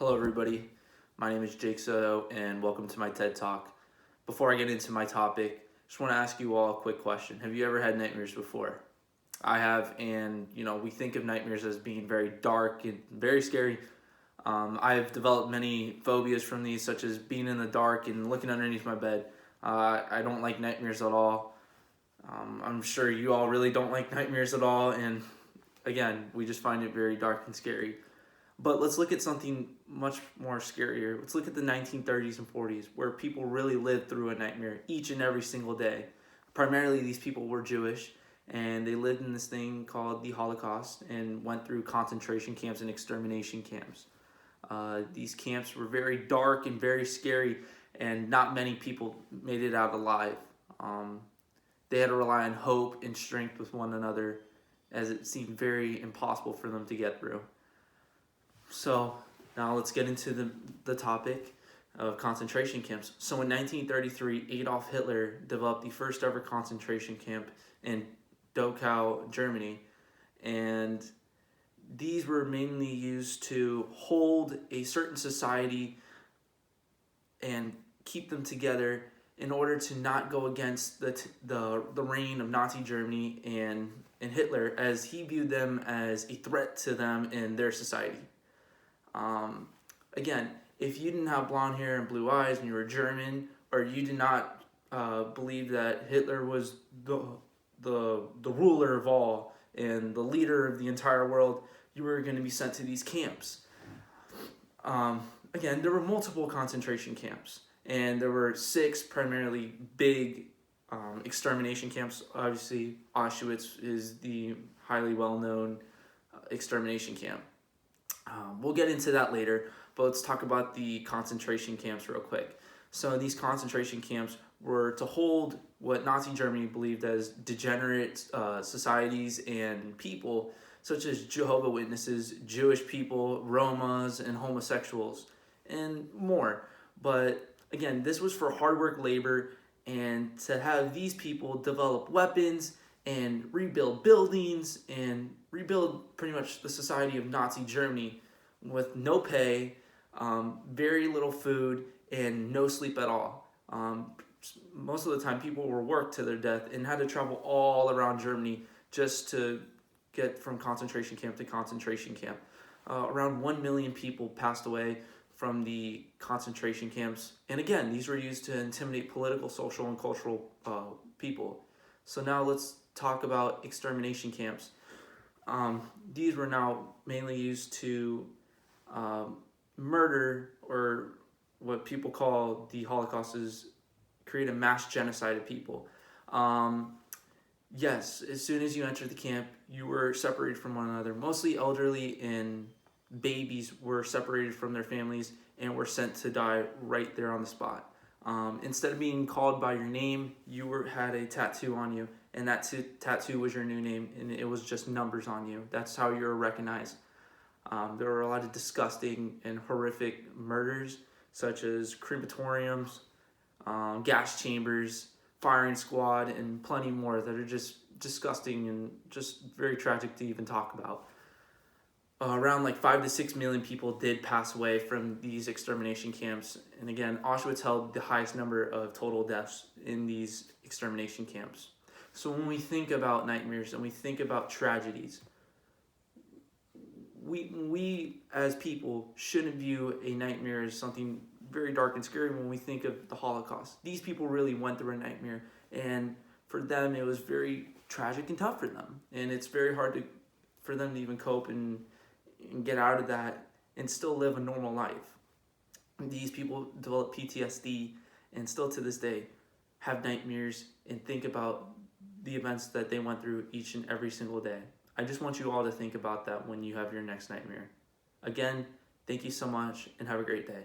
Hello everybody, my name is Jake Soto and welcome to my TED Talk. Before I get into my topic, just want to ask you all a quick question. Have you ever had nightmares before? I have, and we think of nightmares as being very dark and very scary. I've developed many phobias from these, such as being in the dark and looking underneath my bed. I don't like nightmares at all. I'm sure you all really don't like nightmares at all, and again, we just find it very dark and scary. But let's look at something much more scarier. Let's look at the 1930s and 40s, where people really lived through a nightmare each and every single day. Primarily, these people were Jewish, and they lived in this thing called the Holocaust and went through concentration camps and extermination camps. These camps were very dark and very scary, and not many people made it out alive. They had to rely on hope and strength with one another, as it seemed very impossible for them to get through. So now let's get into the topic of concentration camps. So in 1933, Adolf Hitler developed the first ever concentration camp in Dachau, Germany, and these were mainly used to hold a certain society and keep them together in order to not go against the reign of Nazi Germany and Hitler, as he viewed them as a threat to them and their society. Again, if you didn't have blonde hair and blue eyes and you were German, or you did not believe that Hitler was the ruler of all and the leader of the entire world, you were going to be sent to these camps. Again, there were multiple concentration camps, and there were 6 primarily big extermination camps. Obviously, Auschwitz is the highly well-known extermination camp. We'll get into that later, but let's talk about the concentration camps real quick. So these concentration camps were to hold what Nazi Germany believed as degenerate societies and people, such as Jehovah's Witnesses, Jewish people, Romas, and homosexuals, and more. But again, this was for hard work labor, and to have these people develop weapons and rebuild buildings and rebuild pretty much the society of Nazi Germany with no pay, very little food, and no sleep at all. Most of the time, people were worked to their death and had to travel all around Germany just to get from concentration camp to concentration camp. Around 1 million people passed away from the concentration camps. And again, these were used to intimidate political, social, and cultural people. So now let's talk about extermination camps. These were now mainly used to murder, or what people call the Holocaust is create a mass genocide of people. Yes, as soon as you entered the camp, you were separated from one another. Mostly elderly and babies were separated from their families and were sent to die right there on the spot. Instead of being called by your name, you had a tattoo on you, and that tattoo was your new name, and it was just numbers on you. That's how you were recognized. There were a lot of disgusting and horrific murders, such as crematoriums, gas chambers, firing squad, and plenty more that are just disgusting and just very tragic to even talk about. Around 5 to 6 million people did pass away from these extermination camps. And again, Auschwitz held the highest number of total deaths in these extermination camps. So when we think about nightmares and we think about tragedies, we as people shouldn't view a nightmare as something very dark and scary when we think of the Holocaust. These people really went through a nightmare, and for them it was very tragic and tough for them. And it's very hard for them to even cope and get out of that and still live a normal life. These people develop PTSD and still to this day have nightmares and think about the events that they went through each and every single day. I just want you all to think about that when you have your next nightmare. Again, thank you so much and have a great day.